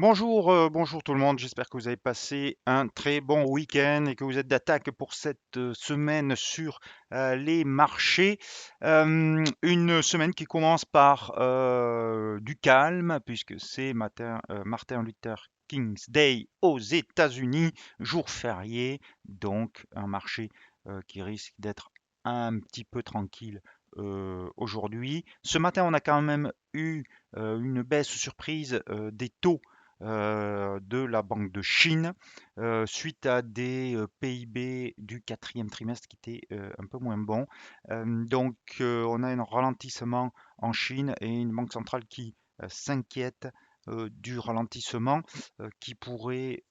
Bonjour, bonjour tout le monde. J'espère que vous avez passé un très bon week-end et que vous êtes d'attaque pour cette semaine sur les marchés. Une semaine qui commence par du calme puisque c'est Martin Luther King's Day aux États-Unis, jour férié, donc un marché qui risque d'être un petit peu tranquille aujourd'hui. Ce matin, on a quand même eu une baisse surprise des taux de la Banque de Chine suite à des PIB du quatrième trimestre qui étaient un peu moins bons. On a un ralentissement en Chine et une banque centrale qui s'inquiète du ralentissement qui pourrait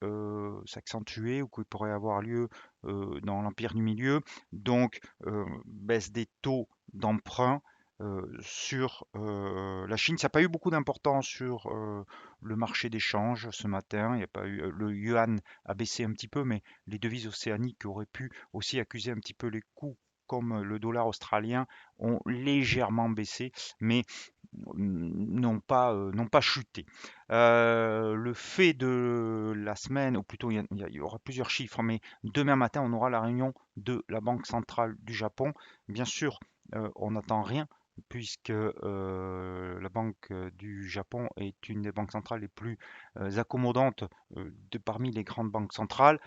s'accentuer ou qui pourrait avoir lieu dans l'empire du milieu. Baisse des taux d'emprunt sur la Chine. Ça n'a pas eu beaucoup d'importance sur le marché des changes ce matin. Il y a pas eu, le yuan a baissé un petit peu, mais les devises océaniques auraient pu aussi accuser un petit peu les coûts comme le dollar australien ont légèrement baissé, mais n'ont pas chuté. Le fait de la semaine, ou plutôt il y aura plusieurs chiffres, mais demain matin on aura la réunion de la Banque centrale du Japon. Bien sûr, on n'attend rien puisque la Banque du Japon est une des banques centrales les plus accommodantes parmi les grandes banques centrales.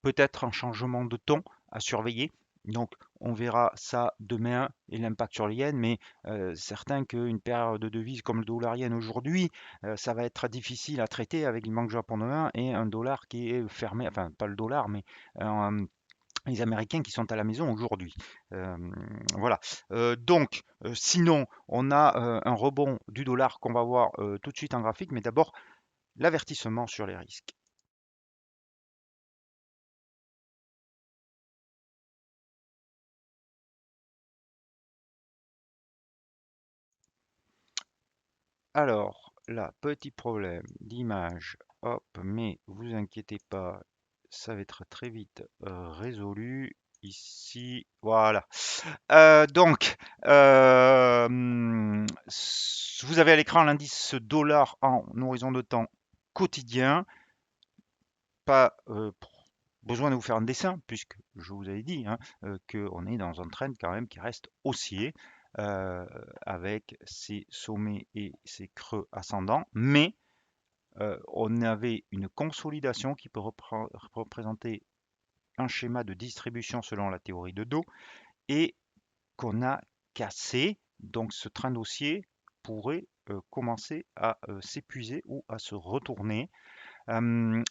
Peut-être un changement de ton à surveiller. Donc, on verra ça demain et l'impact sur les yens, mais certain qu'une paire de devises comme le dollar yen aujourd'hui, ça va être difficile à traiter avec une banque japonaise et un dollar qui est fermé, enfin pas le dollar, mais les Américains qui sont à la maison aujourd'hui. Euh, voilà. Sinon, on a un rebond du dollar qu'on va voir tout de suite en graphique, mais d'abord l'avertissement sur les risques. Alors, là, petit problème d'image. Hop, mais vous inquiétez pas, ça va être très vite résolu. Ici, voilà. Vous avez à l'écran l'indice dollar en horizon de temps quotidien. Pas besoin de vous faire un dessin, puisque je vous avais dit hein, qu'on est dans un trend quand même qui reste haussier, euh, avec ses sommets et ses creux ascendants, mais on avait une consolidation qui peut représenter un schéma de distribution selon la théorie de dos et qu'on a cassé. Donc ce train haussier pourrait commencer à s'épuiser ou à se retourner. Euh,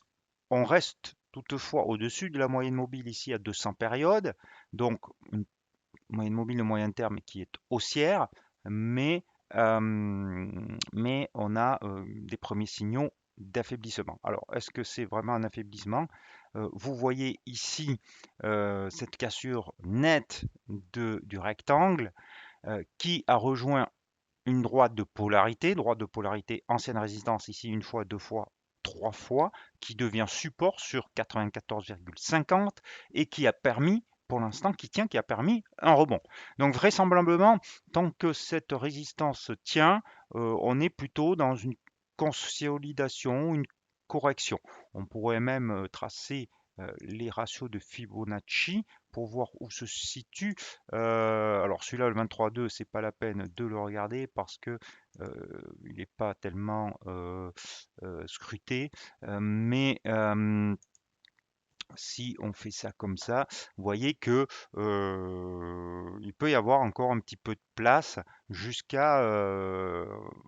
on reste toutefois au-dessus de la moyenne mobile ici à 200 périodes, donc une moyenne mobile de moyen terme qui est haussière, mais, euh, mais on a des premiers signaux d'affaiblissement. Alors, est-ce que c'est vraiment un affaiblissement? Vous voyez ici cette cassure nette du rectangle qui a rejoint une droite de polarité ancienne résistance ici une fois, deux fois, trois fois, qui devient support sur 94,50 et qui a permis, pour l'instant, qui a permis un rebond. Donc vraisemblablement, tant que cette résistance tient, on est plutôt dans une consolidation, une correction. On pourrait même tracer les ratios de Fibonacci pour voir où se situe. Alors celui-là, le 23,2, c'est pas la peine de le regarder parce que il n'est pas tellement scruté. Mais si on fait ça comme ça, vous voyez que il peut y avoir encore un petit peu de place jusqu'à.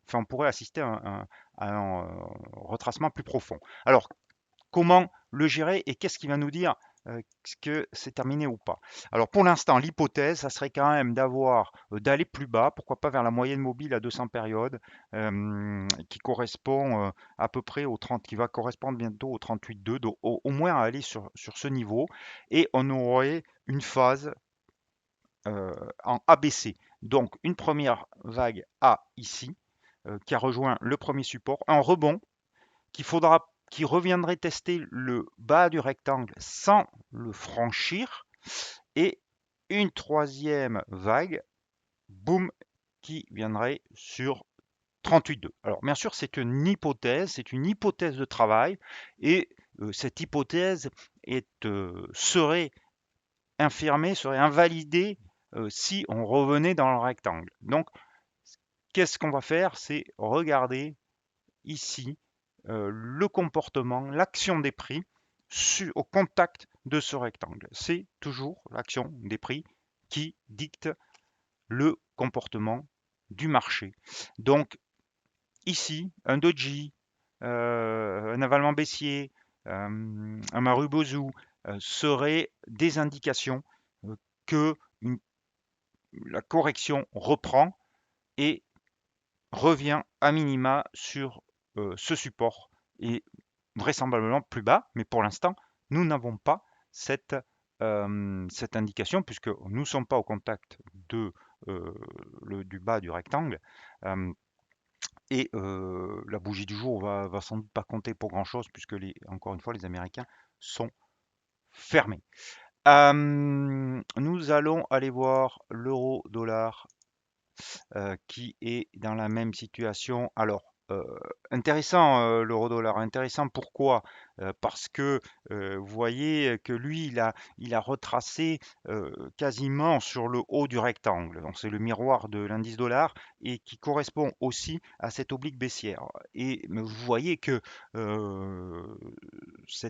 Enfin, on pourrait assister à un retracement plus profond. Alors, comment le gérer et qu'est-ce qui va nous dire que c'est terminé ou pas. Alors pour l'instant, l'hypothèse, ça serait quand même d'aller plus bas, pourquoi pas vers la moyenne mobile à 200 périodes, qui correspond à peu près au 30, qui va correspondre bientôt au 38,2, donc au moins à aller sur ce niveau, et on aurait une phase en ABC. Donc une première vague A ici, qui a rejoint le premier support, un rebond qui reviendrait tester le bas du rectangle sans le franchir, et une troisième vague, boum, qui viendrait sur 38,2. Alors bien sûr, c'est une hypothèse de travail et cette hypothèse serait infirmée, serait invalidée si on revenait dans le rectangle. Donc, qu'est-ce qu'on va faire? C'est regarder ici le comportement, l'action des prix au contact de ce rectangle. C'est toujours l'action des prix qui dicte le comportement du marché. Donc ici, un doji, un avalement baissier, un marubozu seraient des indications que la correction reprend et revient à minima sur ce support et vraisemblablement plus bas, mais pour l'instant, nous n'avons pas cette, cette indication puisque nous ne sommes pas au contact du bas du rectangle. Et la bougie du jour va sans doute pas compter pour grand-chose puisque encore une fois, les Américains sont fermés. Nous allons aller voir l'euro-dollar qui est dans la même situation. Alors, intéressant l'euro-dollar, intéressant pourquoi? Parce que vous voyez que lui, il a retracé quasiment sur le haut du rectangle. Donc c'est le miroir de l'indice dollar et qui correspond aussi à cette oblique baissière. Et vous voyez que euh, ce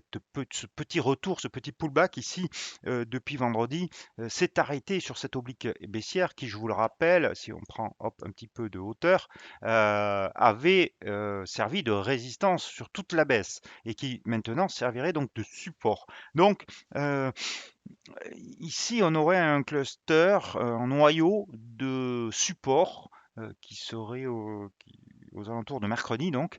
petit retour, ce petit pullback ici depuis vendredi s'est arrêté sur cette oblique baissière qui, je vous le rappelle, si on prend hop, un petit peu de hauteur, avait servi de résistance sur toute la baisse et qui maintenant servirait donc de support. Donc ici, on aurait un cluster, un noyau de support qui serait aux alentours de mercredi, donc,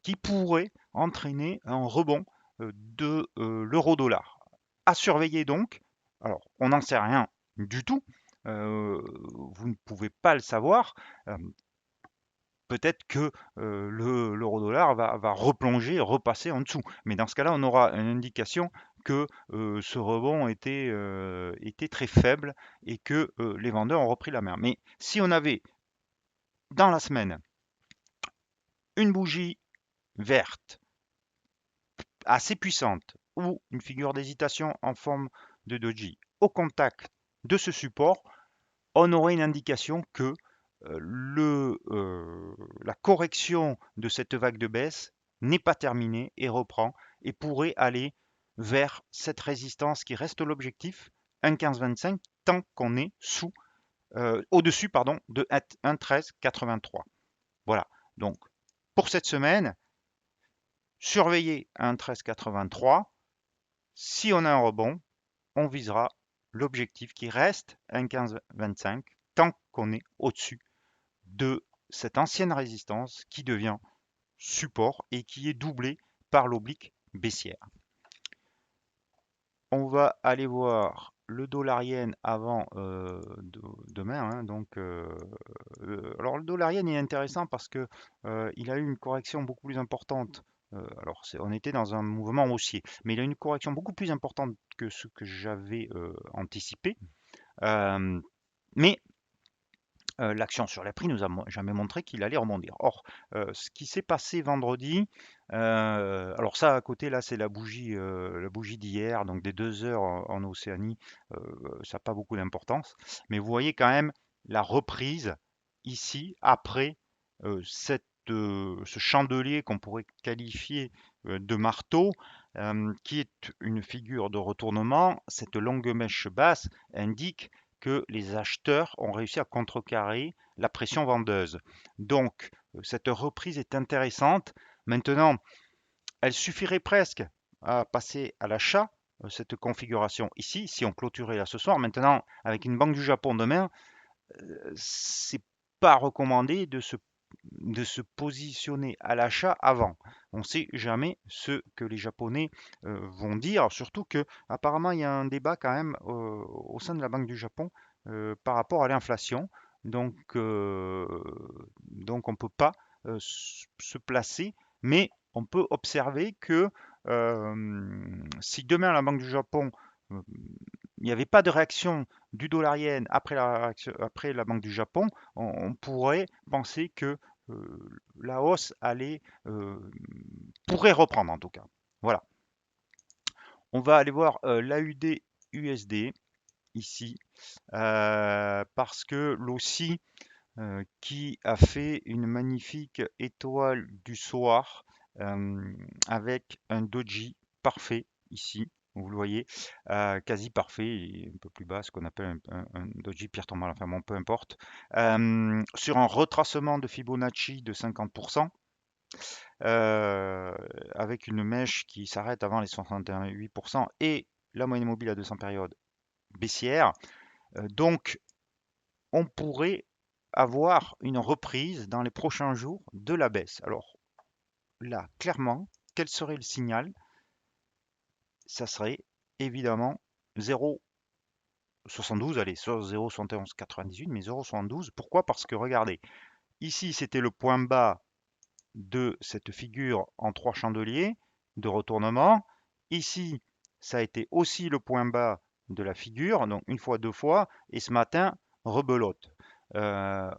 qui pourrait entraîner un rebond de l'euro-dollar. À surveiller donc. Alors, on n'en sait rien du tout. Vous ne pouvez pas le savoir. Euh, Peut-être que l'euro-dollar va replonger, repasser en dessous. Mais dans ce cas-là, on aura une indication que ce rebond était très faible et que les vendeurs ont repris la main. Mais si on avait dans la semaine une bougie verte assez puissante ou une figure d'hésitation en forme de doji au contact de ce support, on aurait une indication que la correction de cette vague de baisse n'est pas terminée et reprend et pourrait aller vers cette résistance qui reste l'objectif, 1,1525, tant qu'on est au-dessus pardon, de 1,1383. Voilà, donc pour cette semaine, surveillez 1,1383. Si on a un rebond, on visera l'objectif qui reste 1,1525 tant qu'on est au-dessus de cette ancienne résistance qui devient support et qui est doublée par l'oblique baissière. On va aller voir le dollar yen avant demain. Hein, alors le dollar yen est intéressant parce que il a eu une correction beaucoup plus importante. Alors on était dans un mouvement haussier, mais il a eu une correction beaucoup plus importante que ce que j'avais anticipé. Mais l'action sur les prix nous a jamais montré qu'il allait rebondir. Or, ce qui s'est passé vendredi, alors ça à côté là c'est la bougie d'hier, donc des 2 heures en Océanie, ça n'a pas beaucoup d'importance. Mais vous voyez quand même la reprise ici après ce chandelier qu'on pourrait qualifier de marteau, qui est une figure de retournement. Cette longue mèche basse indique que les acheteurs ont réussi à contrecarrer la pression vendeuse. Donc, cette reprise est intéressante. Maintenant, elle suffirait presque à passer à l'achat, cette configuration ici, si on clôturait là ce soir. Maintenant, avec une banque du Japon demain, c'est pas recommandé de se positionner à l'achat avant. On ne sait jamais ce que les Japonais vont dire, surtout que apparemment il y a un débat quand même au sein de la Banque du Japon par rapport à l'inflation. Donc, donc on ne peut pas se placer, mais on peut observer que si demain la Banque du Japon il n'y avait pas de réaction du dollar yen après la Banque du Japon, on pourrait penser que la hausse pourrait reprendre en tout cas. Voilà. On va aller voir l'AUD USD ici parce que l'OSI qui a fait une magnifique étoile du soir avec un doji parfait ici. Vous le voyez, quasi parfait, et un peu plus bas, ce qu'on appelle un doji pierre tombale, enfin bon, peu importe. Sur un retracement de Fibonacci de 50%, avec une mèche qui s'arrête avant les 61,8% et la moyenne mobile à 200 périodes baissière. Donc, on pourrait avoir une reprise dans les prochains jours de la baisse. Alors là, clairement, quel serait le signal? Ça serait évidemment 0,72, allez, soit 0,7198, mais 0,72. Pourquoi? Parce que regardez, ici c'était le point bas de cette figure en trois chandeliers de retournement. Ici, ça a été aussi le point bas de la figure, donc une fois, deux fois, et ce matin, rebelote. Euh,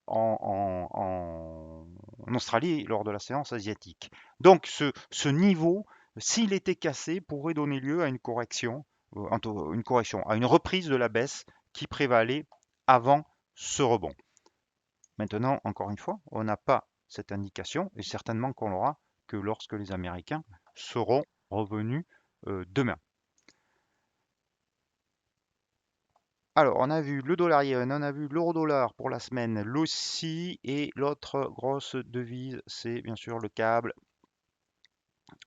en Australie lors de la séance asiatique. Donc ce niveau, s'il était cassé, pourrait donner lieu à une correction, à une reprise de la baisse qui prévalait avant ce rebond. Maintenant, encore une fois, on n'a pas cette indication et certainement qu'on l'aura que lorsque les Américains seront revenus demain. Alors, on a vu le dollar yen, on a vu l'euro-dollar pour la semaine, l'AUSSI et l'autre grosse devise, c'est bien sûr le câble.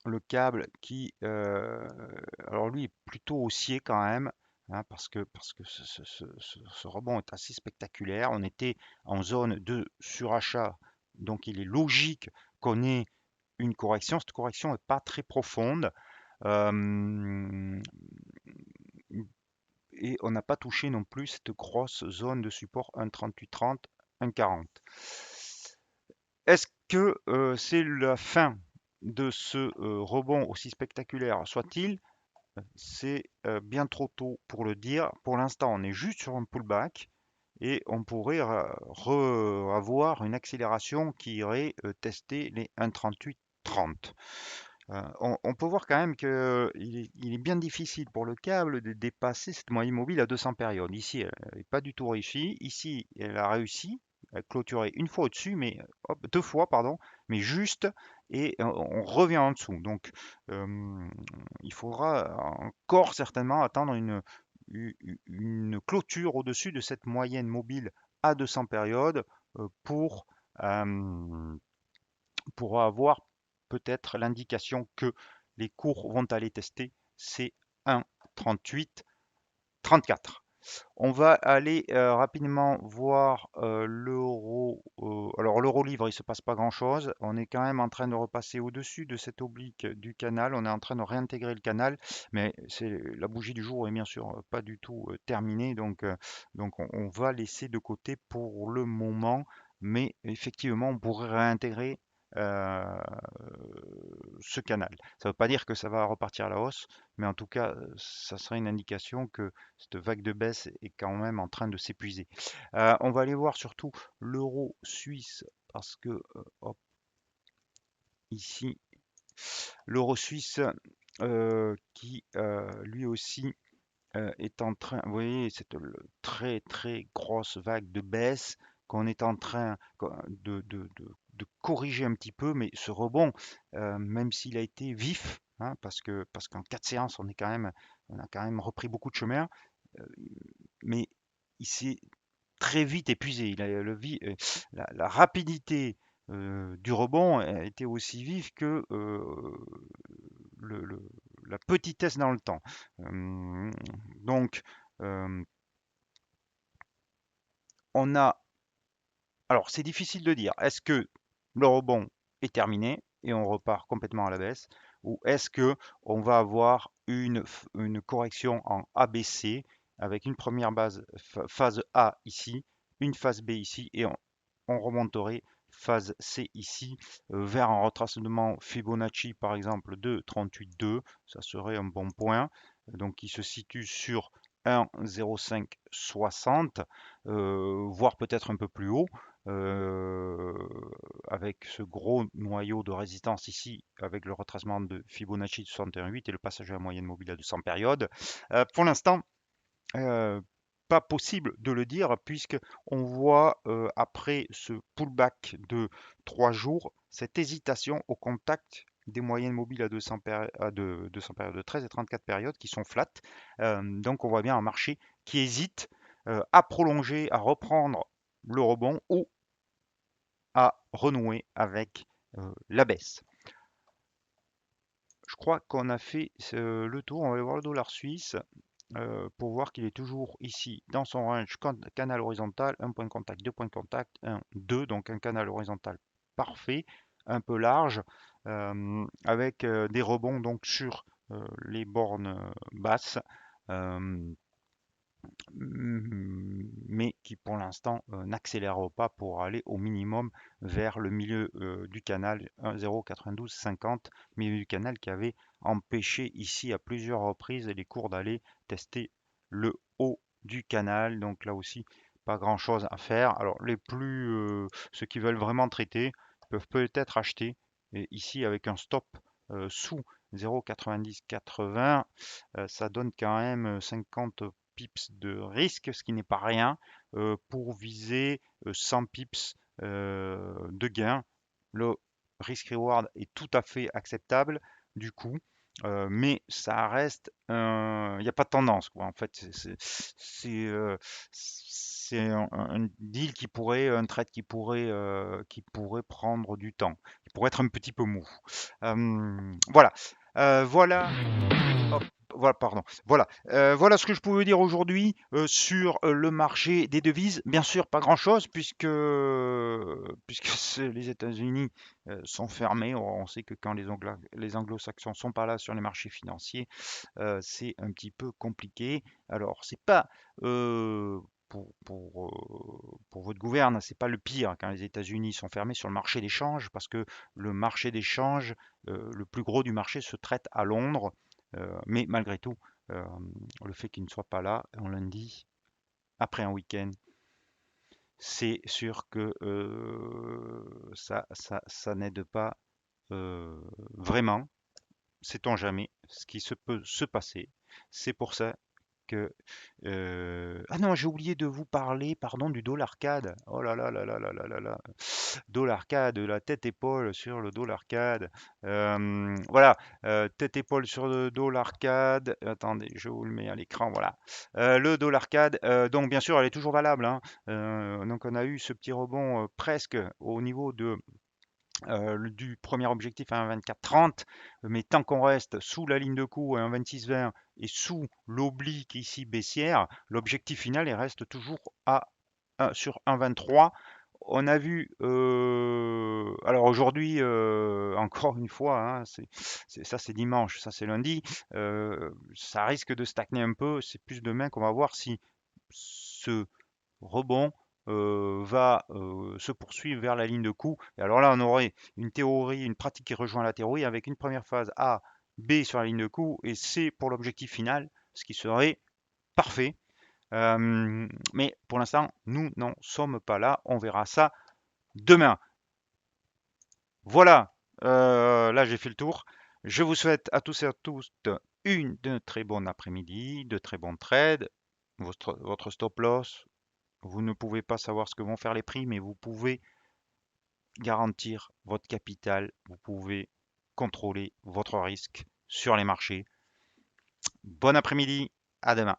Le câble qui, alors lui est plutôt haussier quand même, hein, parce que ce rebond est assez spectaculaire. On était en zone de surachat, donc il est logique qu'on ait une correction. Cette correction n'est pas très profonde. Euh, et on n'a pas touché non plus cette grosse zone de support 1,3830, 1,40. Est-ce que c'est la fin de ce rebond aussi spectaculaire soit-il? C'est bien trop tôt pour le dire. Pour l'instant, on est juste sur un pullback et on pourrait avoir une accélération qui irait tester les 1,3830. On peut voir quand même qu'il est bien difficile pour le câble de dépasser cette moyenne mobile à 200 périodes. Ici, elle n'est pas du tout réussie. Ici, elle a réussi à clôturer une fois au-dessus, mais hop, deux fois, pardon, mais juste, et on revient en dessous. Donc, il faudra encore certainement attendre une clôture au-dessus de cette moyenne mobile à 200 périodes euh, pour avoir peut-être l'indication que les cours vont aller tester ces 1,38, 34. On va aller rapidement voir l'euro. Alors l'euro livre, il ne se passe pas grand-chose. On est quand même en train de repasser au-dessus de cette oblique du canal. On est en train de réintégrer le canal, mais la bougie du jour est bien sûr pas du tout terminée. Donc on va laisser de côté pour le moment. Mais effectivement, on pourrait réintégrer euh, ce canal. Ça ne veut pas dire que ça va repartir à la hausse, mais en tout cas, ça serait une indication que cette vague de baisse est quand même en train de s'épuiser. On va aller voir surtout l'euro suisse parce que, hop, ici, l'euro suisse qui lui aussi est en train, vous voyez, cette très très grosse vague de baisse qu'on est en train de corriger un petit peu, mais ce rebond, même s'il a été vif, hein, parce qu'en 4 séances, on a quand même repris beaucoup de chemin, euh, mais il s'est très vite épuisé. La rapidité du rebond a été aussi vive que le, le- la petitesse dans le temps. Euh, donc, euh, on a. Alors, c'est difficile de dire. Est-ce que le rebond est terminé et on repart complètement à la baisse, ou est-ce que on va avoir une correction en ABC avec une première phase A ici, une phase B ici, et on remonterait phase C ici vers un retracement Fibonacci par exemple de 38,2, ça serait un bon point, donc qui se situe sur 1,0560, voire peut-être un peu plus haut. euh, avec ce gros noyau de résistance ici, avec le retracement de Fibonacci de 61,8 et le passage à la moyenne mobile à 200 périodes. Pour l'instant, euh, pas possible de le dire puisque on voit après ce pullback de 3 jours cette hésitation au contact des moyennes mobiles à 200, 200 périodes de 13 et 34 périodes qui sont flat. Donc on voit bien un marché qui hésite à prolonger, à reprendre le rebond ou à renouer avec la baisse. Je crois qu'on a fait le tour. On va aller voir le dollar suisse. Pour voir qu'il est toujours ici dans son range canal horizontal, un point de contact, deux points de contact, 1, 2, donc un canal horizontal parfait, un peu large, avec des rebonds donc sur les bornes basses, euh, mais qui pour l'instant n'accélère pas pour aller au minimum vers le milieu du canal 0,9250, milieu du canal qui avait empêché ici à plusieurs reprises les cours d'aller tester le haut du canal. Donc là aussi, pas grand chose à faire. Alors ceux qui veulent vraiment traiter peuvent peut-être acheter ici avec un stop sous 0,9080. Ça donne quand même 50 pips de risque, ce qui n'est pas rien, pour viser 100 pips de gain. Le risk-reward est tout à fait acceptable du coup, mais ça reste, il n'y a pas de tendance quoi. En fait, c'est un deal un trade qui pourrait prendre du temps, qui pourrait être un petit peu mou. Voilà. Voilà. Hop, voilà, pardon. Voilà, voilà ce que je pouvais dire aujourd'hui sur le marché des devises. Bien sûr, pas grand-chose puisque les États-Unis sont fermés. On sait que quand les anglo-saxons sont pas là sur les marchés financiers, c'est un petit peu compliqué. Alors, c'est pas pour votre gouverne, c'est pas le pire quand les États-Unis sont fermés sur le marché des changes, parce que le marché des changes, le plus gros du marché se traite à Londres. Mais malgré tout, euh, le fait qu'il ne soit pas là en lundi, après un week-end, c'est sûr que ça n'aide pas vraiment. Sait-on jamais ce qui se peut se passer. C'est pour ça que ah non, j'ai oublié de vous parler, pardon, du dollar CAD. Oh là là là là là là là là. Dollar CAD, la tête-épaule sur le dollar CAD. Voilà, tête-épaule sur le dollar CAD. Attendez, je vous le mets à l'écran, voilà. Le dollar CAD, donc bien sûr, elle est toujours valable, hein. Donc on a eu ce petit rebond presque au niveau du premier objectif à 1,2430, mais tant qu'on reste sous la ligne de coup à 1,2620 et sous l'oblique ici baissière, l'objectif final il reste toujours sur 1,23. On a vu, alors aujourd'hui, encore une fois, hein, ça c'est dimanche, ça c'est lundi, ça risque de stagner un peu. C'est plus demain qu'on va voir si ce rebond va se poursuivre vers la ligne de coup. Et alors là, on aurait une théorie, une pratique qui rejoint la théorie avec une première phase A, B sur la ligne de coup et C pour l'objectif final, ce qui serait parfait. Mais pour l'instant, nous n'en sommes pas là. On verra ça demain. Voilà, là j'ai fait le tour. Je vous souhaite à tous et à toutes une de très bonne après-midi, de très bons trades. Votre stop loss, vous ne pouvez pas savoir ce que vont faire les prix, mais vous pouvez garantir votre capital, vous pouvez contrôler votre risque sur les marchés. Bon après-midi, à demain.